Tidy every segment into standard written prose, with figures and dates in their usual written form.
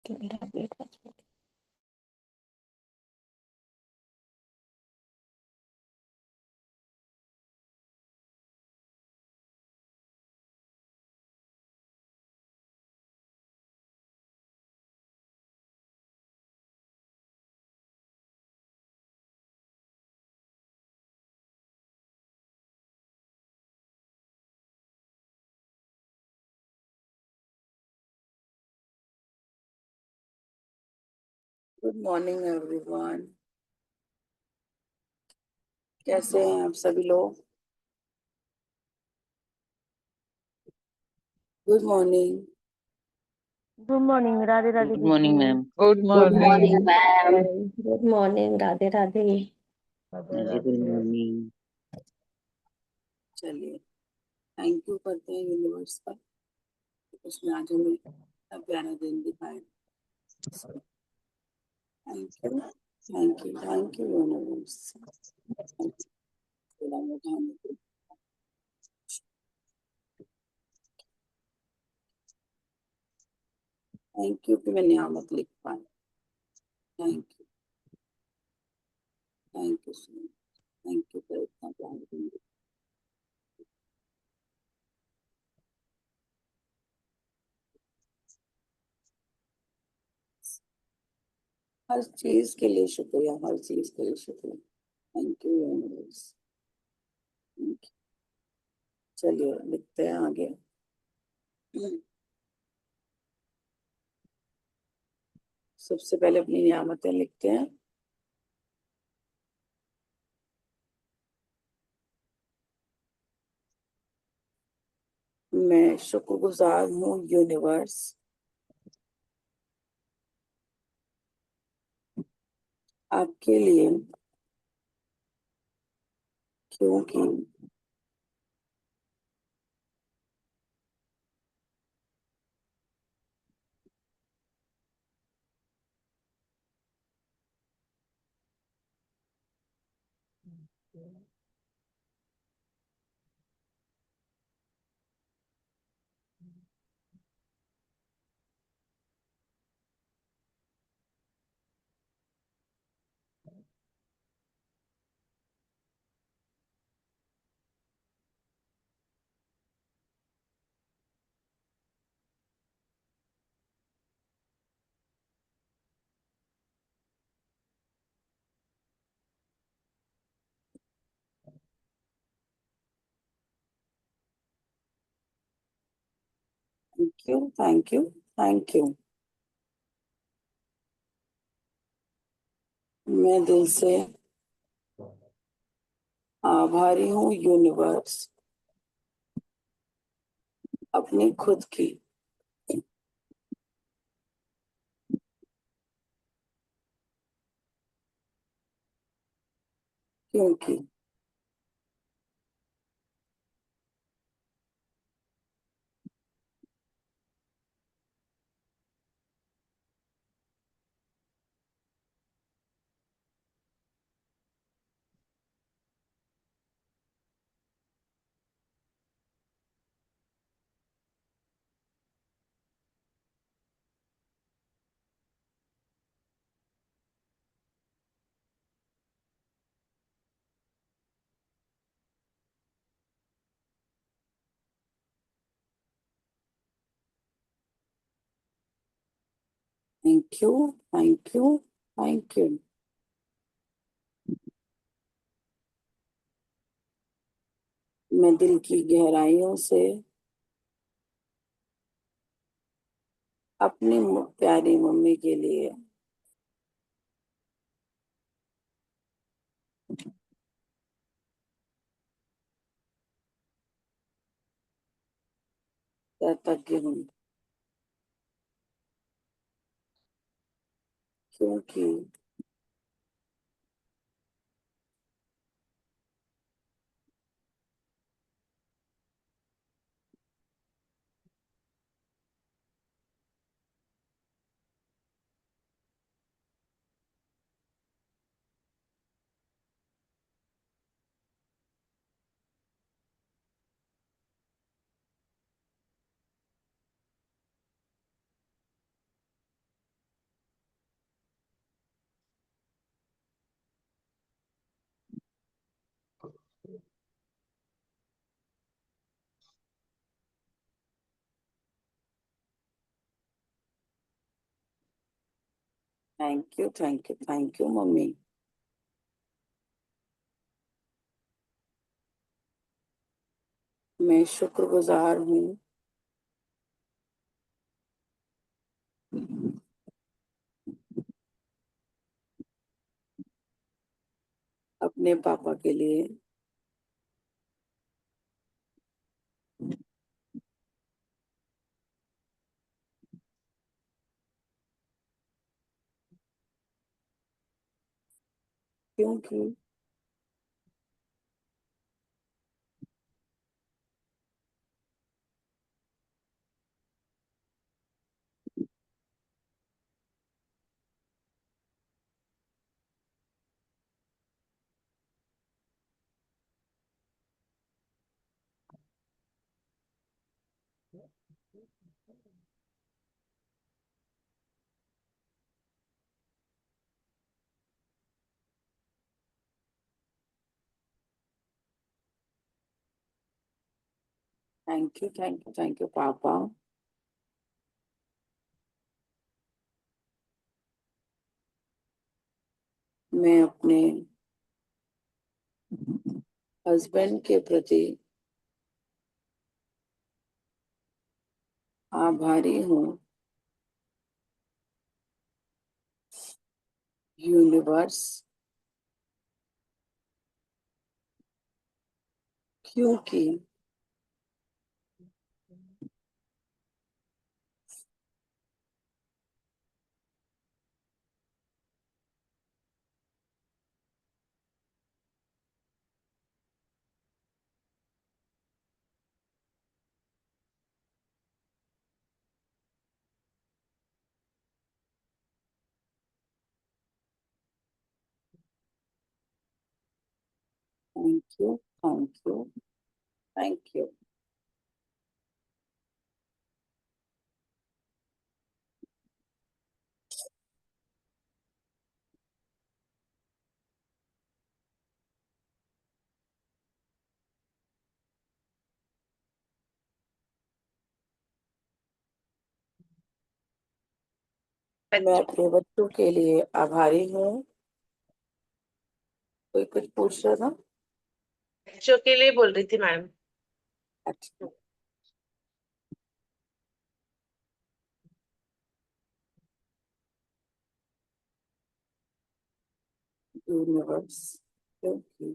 कि मेरा breakfast. Good morning everyone. कैसे हैं आप सभी लोग? Good morning. Good morning. Radhe Radhe good morning दीदी। Ma'am. Good good morning morning ma'am. Good morning, Radhe Radhe. Radhe ji. Good Radhe. Morning. चलिए, थैंक यू करते हैं यूनिवर्स का, उसने आज हमें इतना प्यारा दिन दिखाया। Thank you, thank you, thank you universe. Thank you कि मैं नियामत लिख पाई। Thank you, thank you so much. Thank you for इतना प्यारा दिन। हर चीज के लिए शुक्रिया, हर चीज के लिए शुक्रिया। Thank you universe. Thank you. चलिए लिखते हैं आगे। सबसे पहले अपनी नियामतें लिखते हैं। मैं शुक्रगुजार हूँ यूनिवर्स आपके लिए, क्योंकि thank you, thank you, thank you. मैं दिल से आभारी हूँ यूनिवर्स अपनी खुद की, क्योंकि thank you, thank you, thank you. मैं दिल की गहराइयों से अपनी प्यारी मम्मी के लिए कृतज्ञ हूँ, क्योंकि थैंक यू मम्मी। मैं शुक्रगुजार हूँ अपने पापा के लिए, क्योंकि थैंक यू पापा। मैं अपने हस्बैंड के प्रति आभारी हूँ, यूनिवर्स, क्योंकि thank you thank you thank you. मैं अपने बच्चों के लिए आभारी हूँ। कोई कुछ पूछ रहा था? बच्चों के लिए बोल रही थी मैडम। अच्छा, यूनिवर्स, क्योंकि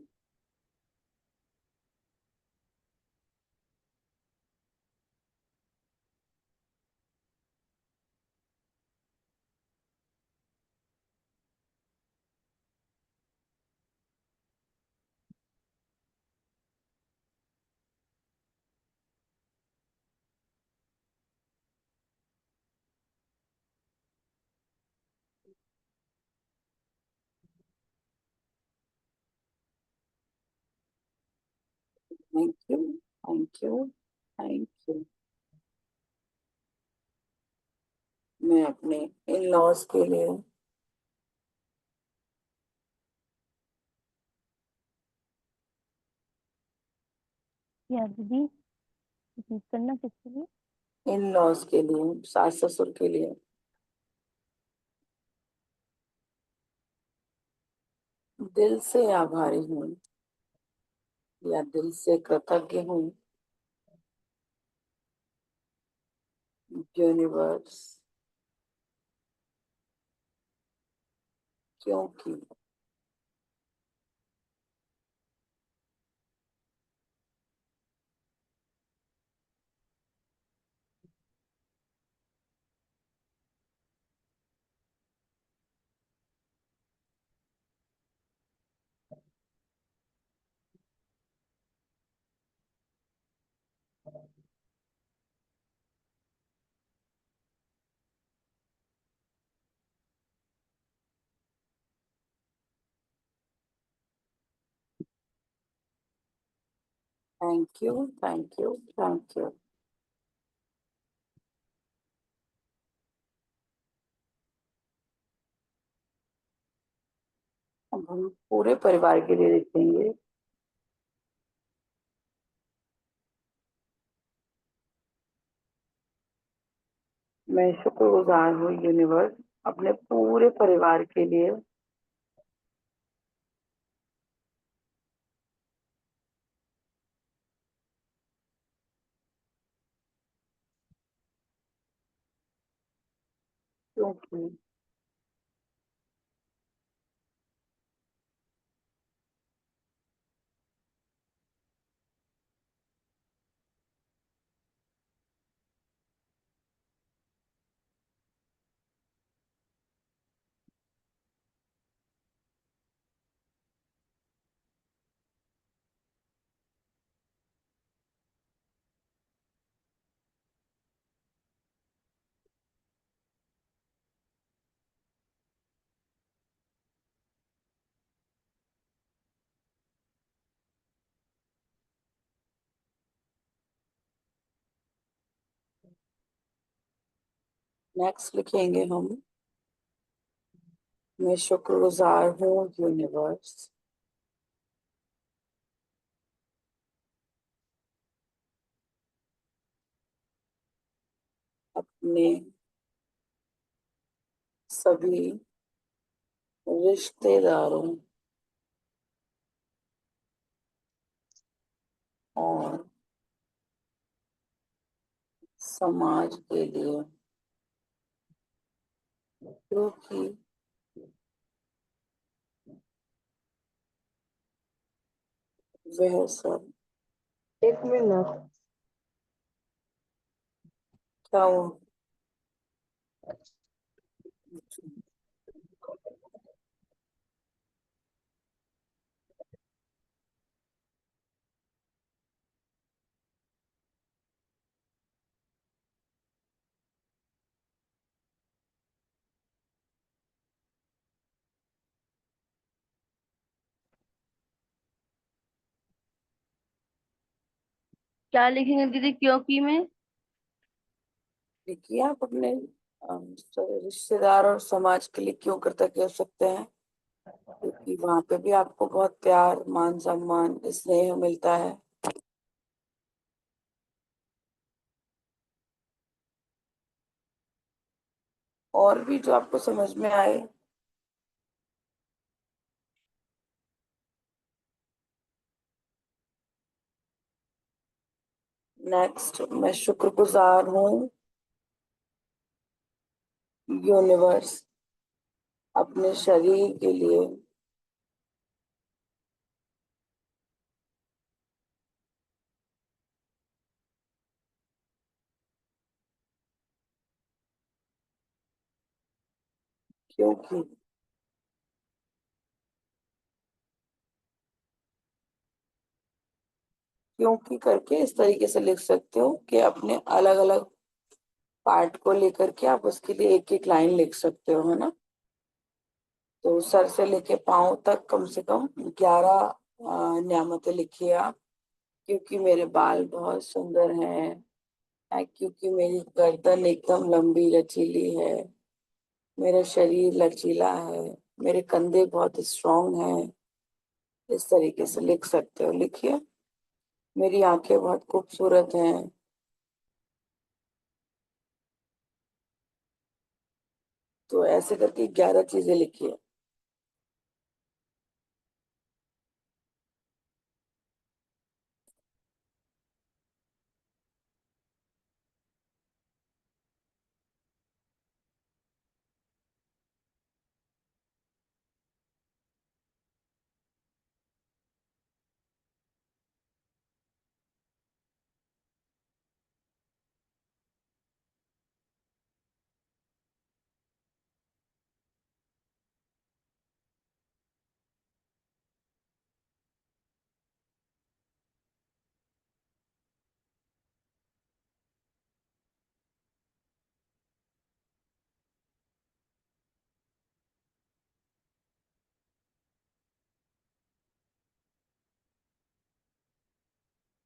thank you thank you thank you. मैं अपने इन लॉज के लिए क्या दीदी रिपीट करना किसके लिए? इन लॉज के लिए, सास ससुर के लिए दिल से आभारी हूँ या दिल से कृतज्ञ हूँ, यूनिवर्स, क्योंकि thank you thank you thank you. अब हम पूरे परिवार के लिए लिखेंगे। मैं शुक्रगुजार हूँ यूनिवर्स अपने पूरे परिवार के लिए, क्योंकि नेक्स्ट लिखेंगे हम, मैं शुक्रगुजार हूँ यूनिवर्स अपने सभी रिश्तेदारों और समाज के लिए, क्योंकि वह सब, एक मिनट। क्या वो, क्या लिखेंगे दीदी क्योंकि में? देखिए आप अपने रिश्तेदार और समाज के लिए क्यों कृतज्ञ हो सकते हैं, क्योंकि वहां पे भी आपको बहुत प्यार, मान सम्मान, स्नेह मिलता है। और भी जो आपको समझ में आए। नेक्स्ट, मैं शुक्रगुजार हूँ यूनिवर्स अपने शरीर के लिए, क्योंकि क्योंकि करके इस तरीके से लिख सकते हो कि अपने अलग अलग पार्ट को लेकर के आप उसके लिए एक एक लाइन लिख सकते हो, है ना। तो सर से लेके पाँव तक कम से कम 11 नियामतें लिखिए आप। क्योंकि मेरे बाल बहुत सुंदर हैं, क्योंकि मेरी गर्दन एकदम लंबी लचीली है, मेरा शरीर लचीला है, मेरे कंधे बहुत स्ट्रांग हैं, इस तरीके से लिख सकते हो, लिखिए। मेरी आंखें बहुत खूबसूरत हैं। तो ऐसे करके 11 चीजें लिखिए।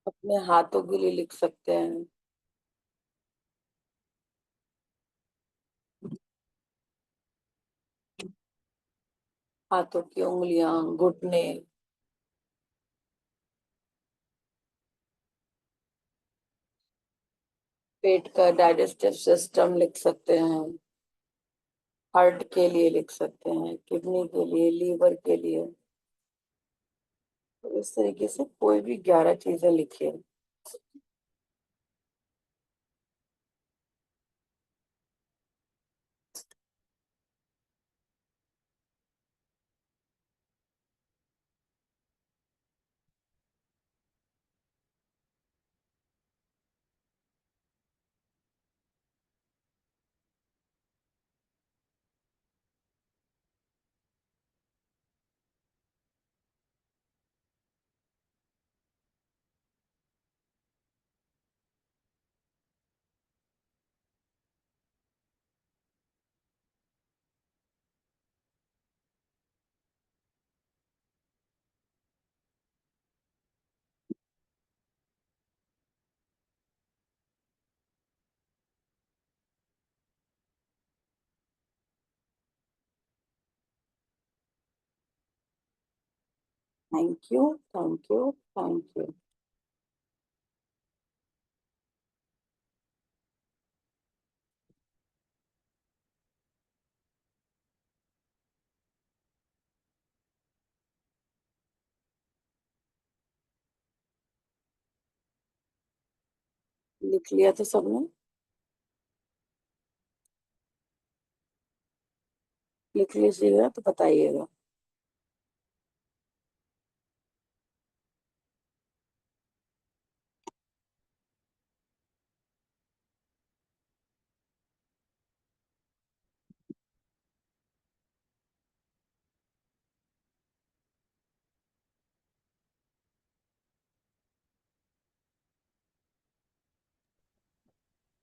अपने हाथों के लिए लिख सकते हैं। हाथों की उंगलियां, घुटने, पेट का डाइजेस्टिव सिस्टम लिख सकते हैं। हार्ट के लिए लिख सकते हैं, किडनी के लिए, लीवर के लिए। तो इस तरीके से कोई भी 11 चीजें लिखिए। Thank you, thank you, thank you. लिख लिया तो सबने? लिख लीजिएगा तो बताइएगा।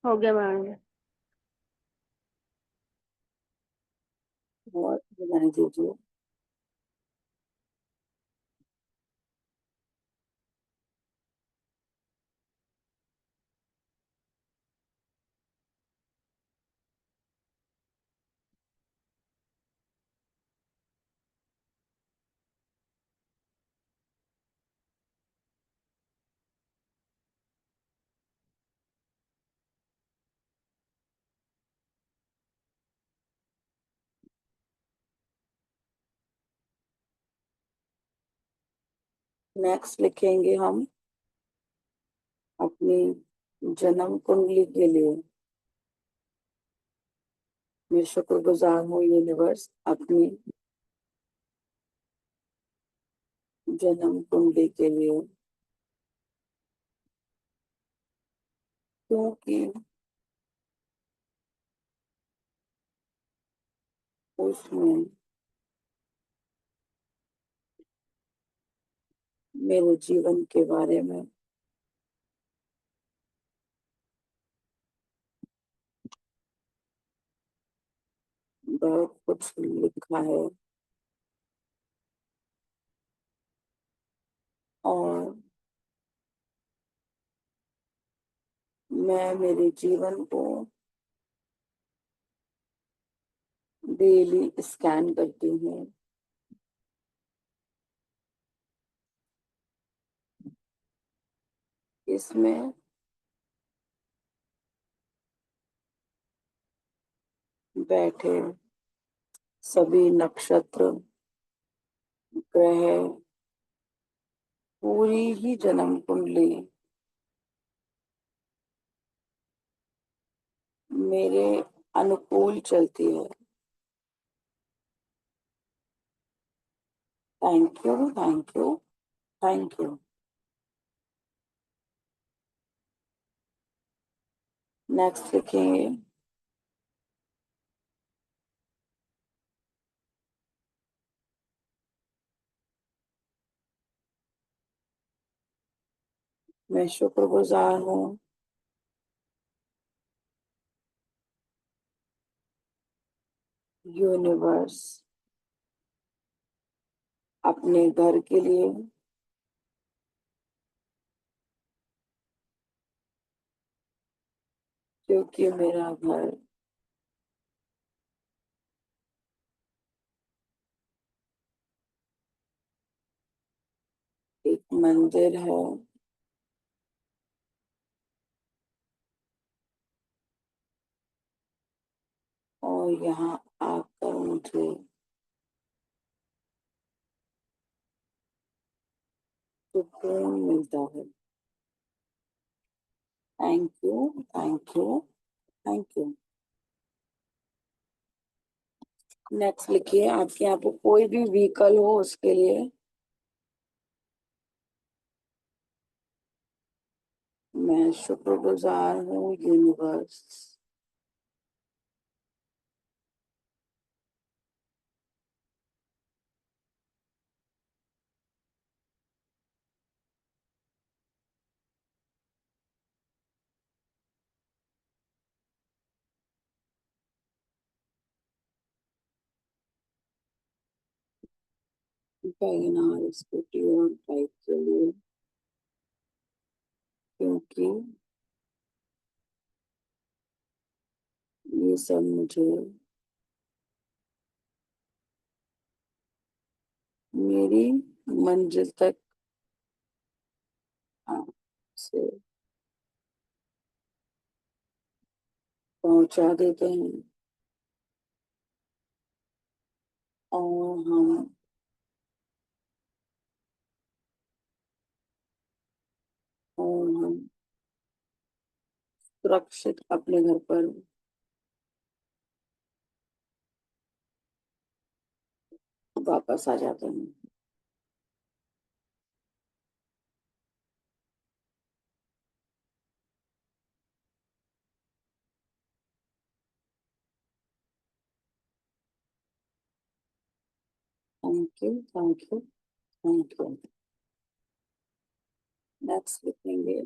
हो गया मैडम। और बनाने दीजिए। नेक्स्ट लिखेंगे हम अपनी जन्म कुंडली के लिए। मैं शुक्रगुजार हूँ यूनिवर्स अपनी जन्म कुंडली के लिए, क्योंकि उसमें मेरे जीवन के बारे में बहुत कुछ लिखा है। और मैं मेरे जीवन को डेली स्कैन करती हूँ। इसमें बैठे सभी नक्षत्र, ग्रह, पूरी ही जन्म कुंडली मेरे अनुकूल चलती है। Thank you, thank you, thank you. Next लिखेंगे मैं शुक्रगुजार हूँ यूनिवर्स अपने घर के लिए, क्योंकि मेरा घर एक मंदिर है और यहाँ आकर मुझे सुकून मिलता है। Thank you, thank you, thank you. Next लिखिए, आपके यहाँ पे कोई भी व्हीकल हो उसके लिए मैं शुक्रगुजार हूँ यूनिवर्स। वैगनआर स्कूटी और बाइक के लिए, क्योंकि ये सब मुझे मेरी मंजिल तक से पहुंचा देते हैं और हम सुरक्षित अपने घर पर वापस आ जाते हैं। Thank you, thank you, thank you. Next लिखेंगे,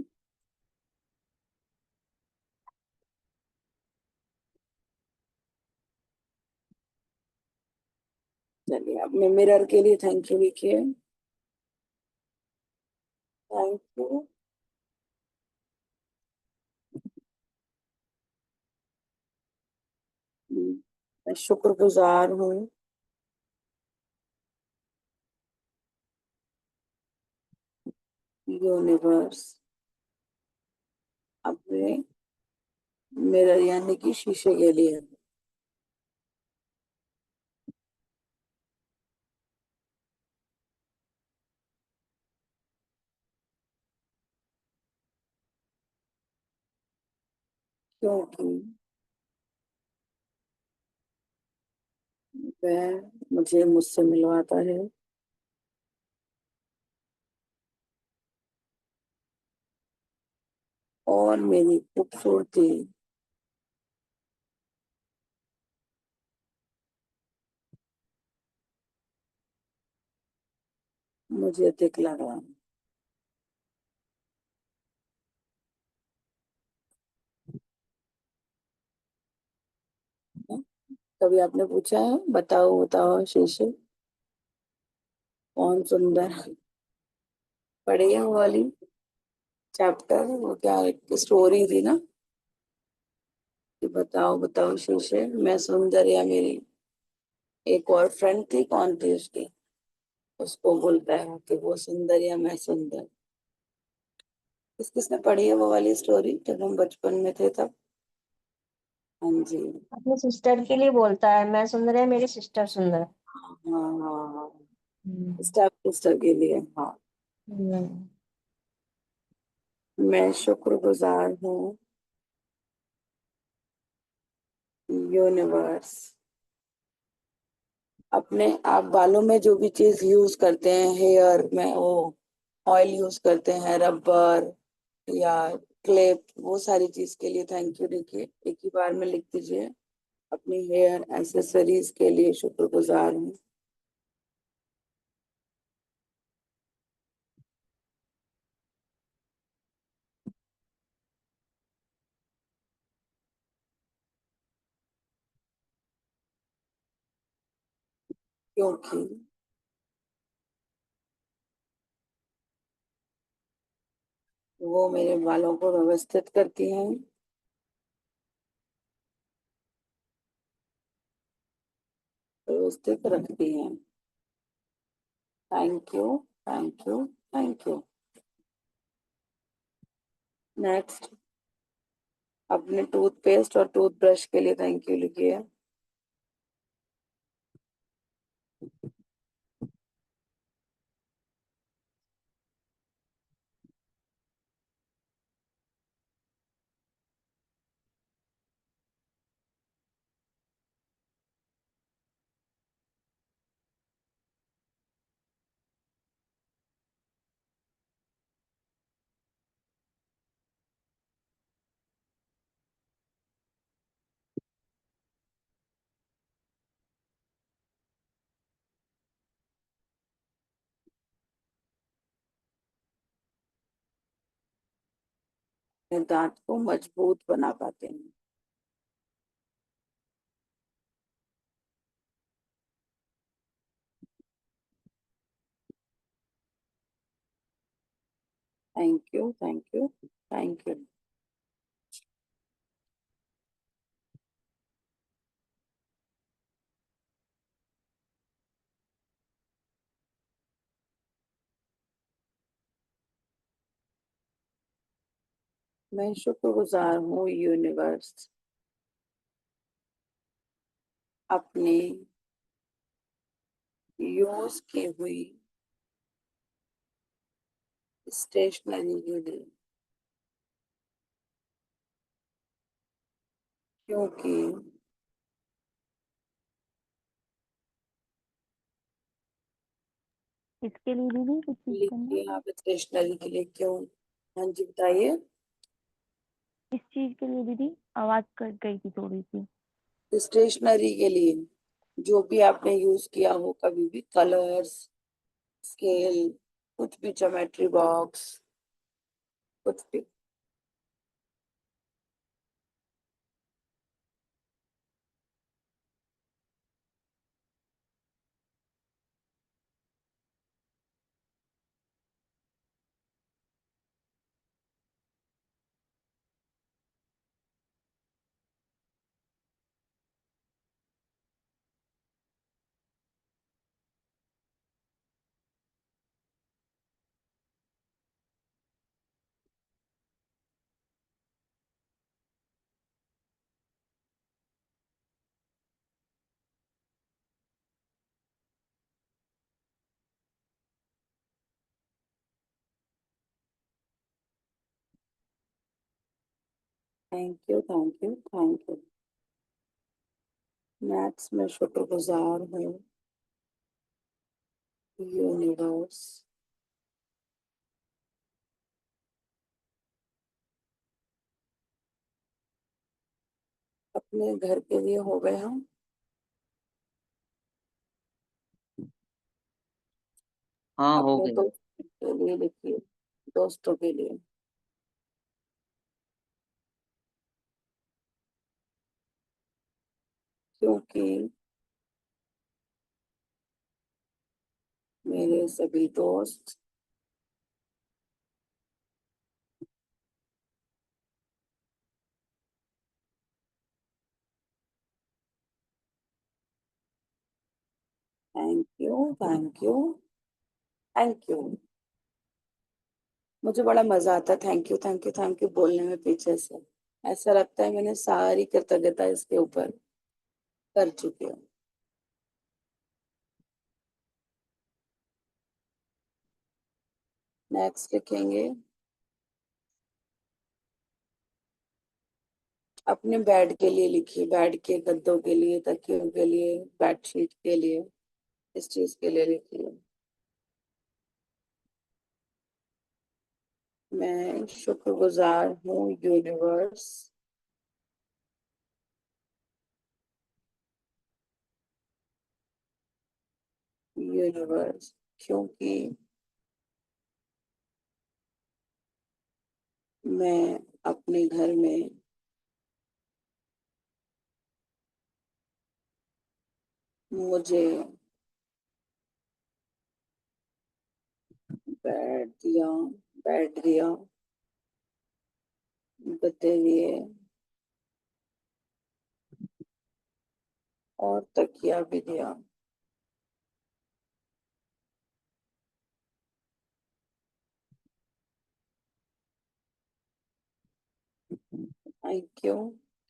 चलिए अपने मिरर के लिए थैंक यू लिखिए। थैंक यू, मैं शुक्रगुजार हूँ यूनिवर्स अपने मिरर यानी कि शीशे के लिए। क्योंकि वह मुझे मुझसे मिलवाता है और मेरी खूबसूरती मुझे दिखला रहा है। कभी आपने पूछा है, बताओ बताओ शीशे कौन सुंदर, पढ़ी है वो वाली चैप्टर, वो क्या एक स्टोरी थी ना कि बताओ बताओ शीशे मैं सुंदर या मेरी एक और फ्रेंड थी, कौन थी उसकी, उसको बोलता है कि वो सुंदर या मैं सुंदर। किसने पढ़ी है वो वाली स्टोरी जब हम बचपन में थे तब? हाँ जी। अपने सिस्टर के लिए बोलता है, मैं सुंदर है मेरी सिस्टर सुंदर। हाँ हाँ हाँ, हम्म। स्टेप सिस्टर के लिए। हाँ, हम्म। मैं शुक्रगुजार हूँ यूनिवर्स अपने आप बालों में जो भी चीज यूज करते हैं, हेयर में वो ऑयल यूज करते हैं, रबर या क्लिप, वो सारी चीज के लिए थैंक यू लिखिए, एक ही बार में लिख दीजिए। अपनी हेयर एसेसरीज के लिए शुक्रगुजार हूँ क्योंकि वो मेरे बालों को व्यवस्थित करती हैं, व्यवस्थित रखती हैं। Thank you, thank you, thank you. Next, अपने टूथपेस्ट और टूथब्रश के लिए थैंक यू लिखिए। अपने दांत को मजबूत बना पाते हैं। Thank you, thank you, thank you. मैं शुक्रगुजार हूँ यूनिवर्स, अपने यूज की हुई स्टेशनरी के लिए, क्योंकि इसके लिए दीदी कुछ चीज करना लिखिए आप स्टेशनरी के लिए क्यों। हाँ जी बताइए। इस चीज के लिए दीदी आवाज कट गई थी थोड़ी सी। स्टेशनरी के लिए जो भी आपने यूज किया हो, कभी भी कलर्स, स्केल, कुछ भी, ज्योमेट्री बॉक्स, कुछ भी। Thank you, thank you, thank you. Maths में शुक्रगुजार हूँ यूनिवर्स, अपने घर के लिए हो गए हम, हाँ हो अपने गए। दोस्तों के लिए लिखिए, दोस्तों के लिए, क्योंकि मेरे सभी दोस्त thank you, thank you, thank you. मुझे बड़ा मजा आता है thank you, thank you, thank you बोलने में। पीछे से ऐसा लगता है मैंने सारी कृतज्ञता इसके ऊपर कर चुकी हूँ। नेक्स्ट लिखेंगे अपने बेड के लिए, लिखिए बेड के गद्दों के लिए, तकियों के लिए, बेडशीट के लिए, इस चीज के लिए लिखिए। मैं शुक्रगुजार हूँ यूनिवर्स, यूनिवर्स, क्योंकि मैं अपने घर में मुझे बेड दिया, गद्दे दिए और तकिया भी दिया। थैंक यू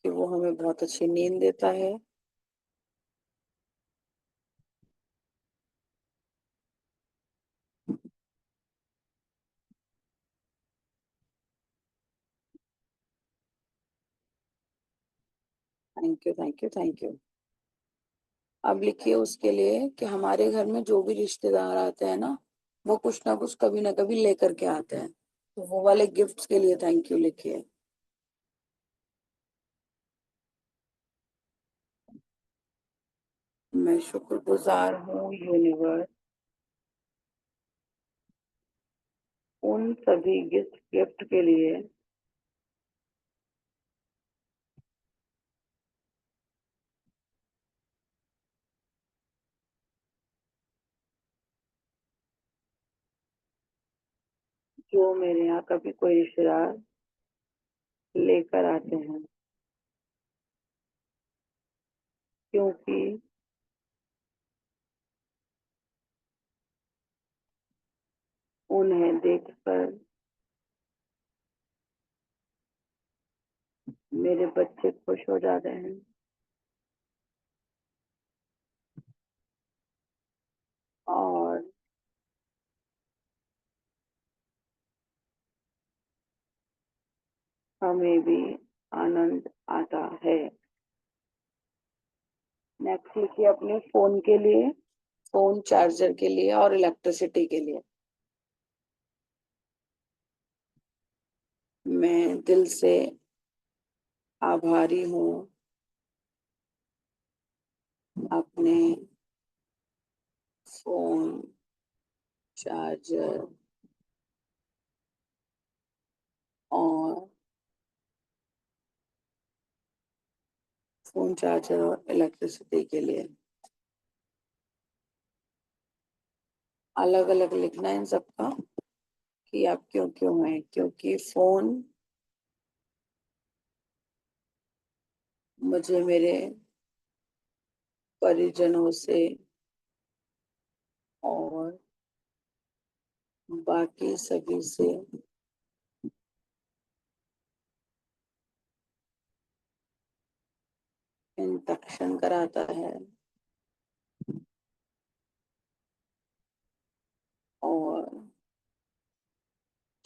कि वो हमें बहुत अच्छी नींद देता है। Thank you, thank you, thank you. अब लिखिए उसके लिए कि हमारे घर में जो भी रिश्तेदार आते हैं ना, वो कुछ ना कुछ कभी ना कभी लेकर के आते हैं, तो वो वाले गिफ्ट्स के लिए थैंक यू लिखिए। मैं शुक्रगुजार हूँ यूनिवर्स उन सभी गिफ्ट गिफ्ट के लिए जो मेरे यहाँ कभी कोई रिश्तेदार लेकर आते हैं, क्योंकि उन्हें देखकर मेरे बच्चे खुश हो जाते हैं और हमें भी आनंद आता है। नेक्स्ट लिखिए अपने फोन के लिए, फोन चार्जर के लिए और इलेक्ट्रिसिटी के लिए। मैं दिल से आभारी हूँ अपने फोन चार्जर और फोन चार्जर और इलेक्ट्रिसिटी के लिए। अलग अलग लिखना है इन सबका कि आप क्यों क्यों हैं, क्योंकि फोन मुझे मेरे परिजनों से और बाकी सभी से इंटरेक्शन कराता है और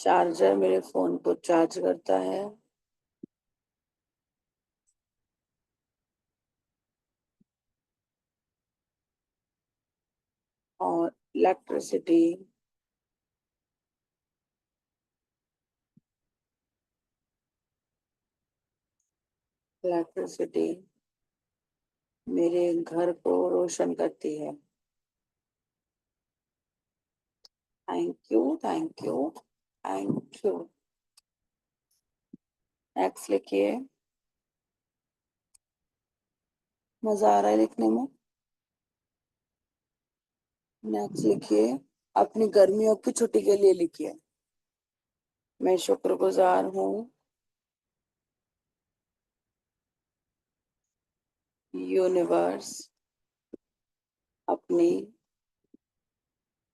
चार्जर मेरे फोन को चार्ज करता है और इलेक्ट्रिसिटी इलेक्ट्रिसिटी मेरे घर को रोशन करती है। Thank you, thank you, thank you. Next लिखिए। मजा आ रहा है लिखने में। नेक्स्ट लिखिए अपनी गर्मियों की छुट्टी के लिए लिखिए। मैं शुक्रगुजार हूँ यूनिवर्स अपनी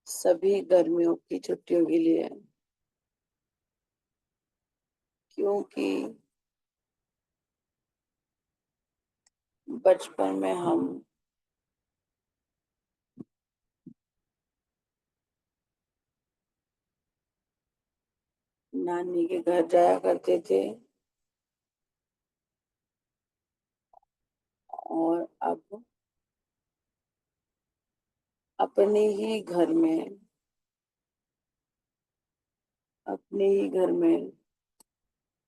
सभी गर्मियों की छुट्टियों के लिए, क्योंकि बचपन में हम नानी के घर जाया करते थे और अब अपने ही घर में अपने ही घर में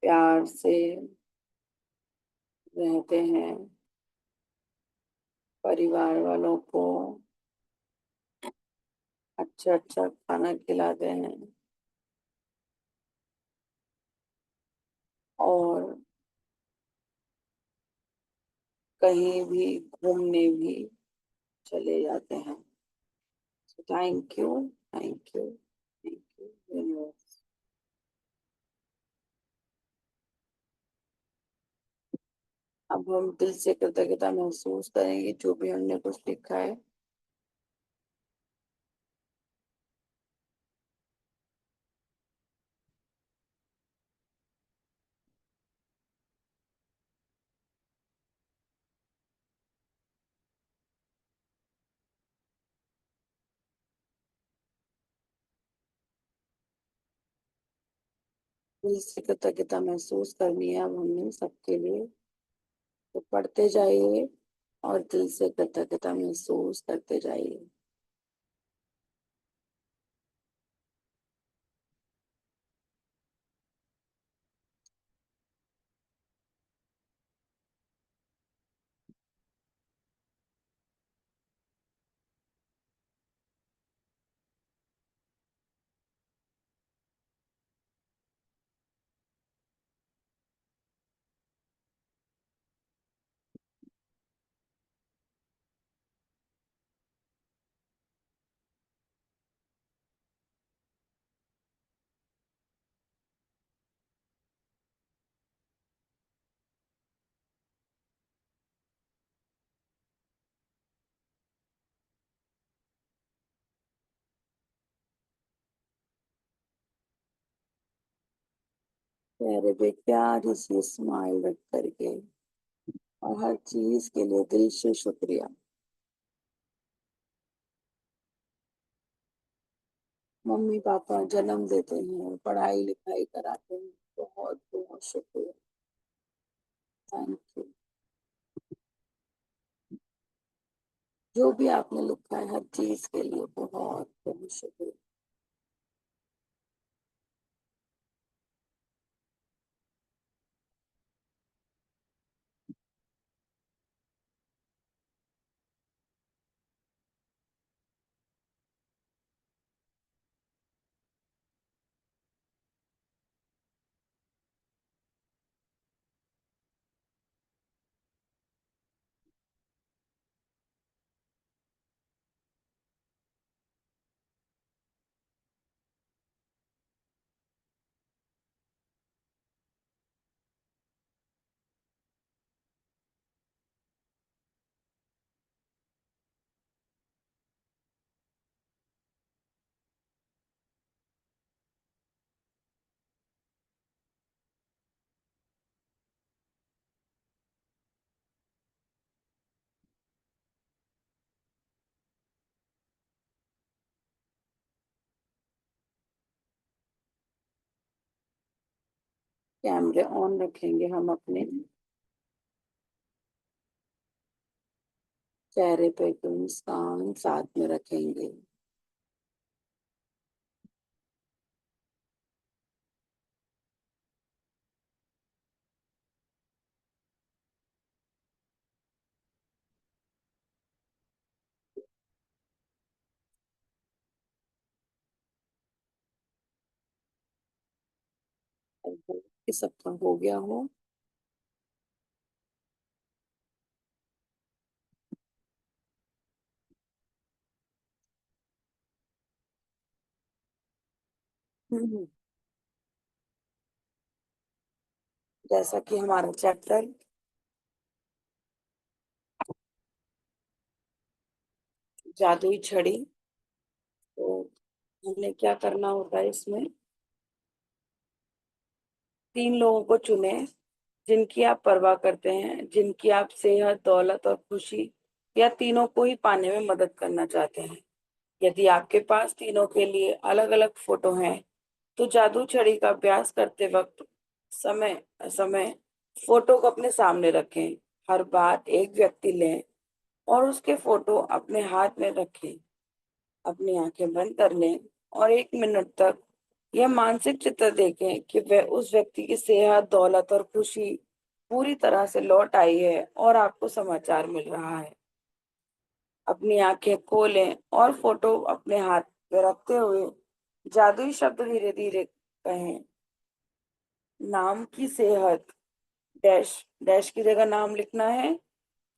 प्यार से रहते हैं, परिवार वालों को अच्छा अच्छा खाना खिलाते हैं और कहीं भी घूमने भी चले जाते हैं। Thank you, thank you, thank you universe. अब हम दिल से कृतज्ञता महसूस करेंगे जो भी हमने कुछ लिखा है। दिल से कृतज्ञता महसूस करनी है अब हमने सबके लिए। तो पढ़ते जाइए और दिल से कृतज्ञता महसूस करते जाइए। चेहरे पे प्यारी सी स्माइल रख करके और हर चीज के लिए दिल से शुक्रिया। मम्मी पापा जन्म देते हैं, पढ़ाई लिखाई कराते हैं, बहुत बहुत शुक्रिया, थैंक यू। जो भी आपने लिखा है हर चीज के लिए बहुत बहुत शुक्रिया। कैमरे ऑन रखेंगे हम अपने, चेहरे पे एक मुस्कान साथ में रखेंगे। कि सबका हो गया हो। जैसा कि हमारा चैप्टर जादुई छड़ी, तो हमने क्या करना होता है इसमें, 3 लोगों को चुने जिनकी आप परवाह करते हैं, जिनकी आप सेहत, दौलत और खुशी या तीनों को ही पाने में मदद करना चाहते हैं। यदि आपके पास तीनों के लिए अलग अलग फोटो हैं, तो जादू छड़ी का अभ्यास करते वक्त समय समय फोटो को अपने सामने रखें। हर बार एक व्यक्ति लें और उसके फोटो अपने हाथ में रखें। अपनी आंखें बंद कर लें और 1 मिनट तक यह मानसिक चित्र देखें कि वह उस व्यक्ति की सेहत, दौलत और खुशी पूरी तरह से लौट आई है और आपको समाचार मिल रहा है। अपनी आंखें खोलें और फोटो अपने हाथ में रखते हुए जादुई शब्द धीरे धीरे कहें, नाम की सेहत, डैश डैश की जगह नाम लिखना है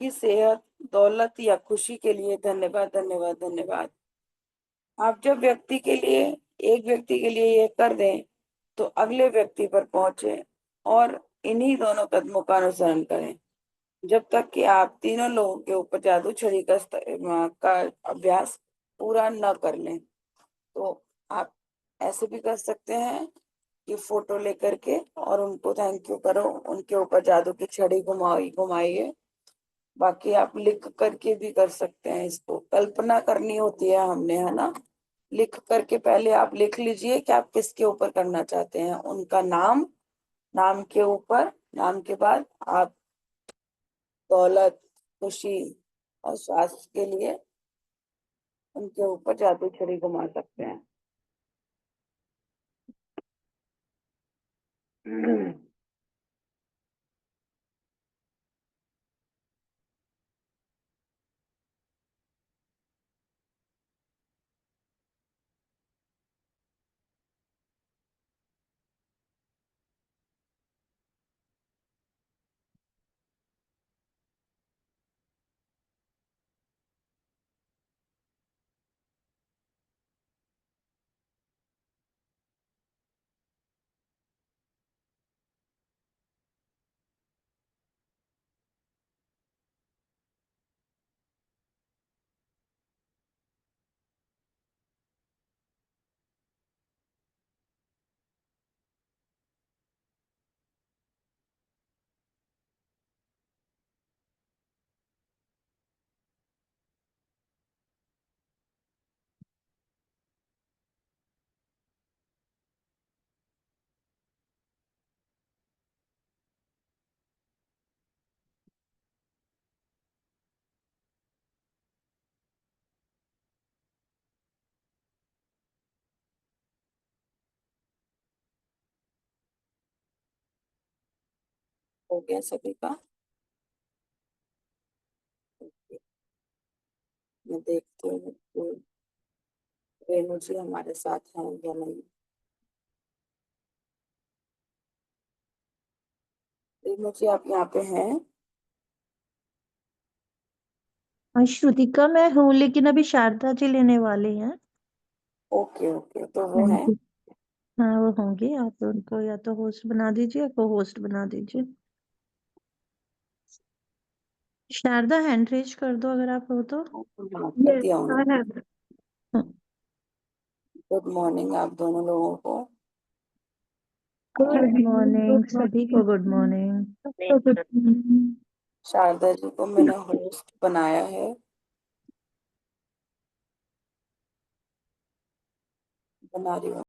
कि सेहत, दौलत या खुशी के लिए धन्यवाद धन्यवाद धन्यवाद। आप जब एक व्यक्ति के लिए ये कर दें, तो अगले व्यक्ति पर पहुंचे और इन्हीं दोनों कदमों का अनुसरण करें जब तक कि आप तीनों लोगों के ऊपर जादू छड़ी का अभ्यास पूरा न कर लें। तो आप ऐसे भी कर सकते हैं कि फोटो लेकर के और उनको थैंक यू करो, उनके ऊपर जादू की छड़ी घुमाइए। बाकी आप लिख करके भी कर सकते हैं, इसको कल्पना करनी होती है हमने, है ना। लिख करके पहले आप लिख लीजिए कि आप किसके ऊपर करना चाहते हैं, उनका नाम, नाम के ऊपर, नाम के बाद आप दौलत, खुशी और स्वास्थ्य के लिए उनके ऊपर जादू छुरी घुमा सकते हैं। हो गया सभी का? मैं देखती हूँ कि रेणु जी हमारे साथ हैं या नहीं। रेणु जी आप यहाँ पे हैं? हाँ श्रुतिका मैं हूँ, लेकिन अभी शारदा जी लेने वाले हैं। ओके ओके, तो वो हाँ है। जी। हाँ वो होंगे, आप उनको या तो होस्ट बना दीजिए या को होस्ट बना दीजिए। शारदा हैंड रेज कर दो अगर आप हो तो। हाँ, कर दिया उन्होंने। हाँ। गुड मॉर्निंग आप दोनों लोगों को। गुड मॉर्निंग सभी को, गुड मॉर्निंग। शारदा जी को मैंने होस्ट बनाया है, बना रही हूँ।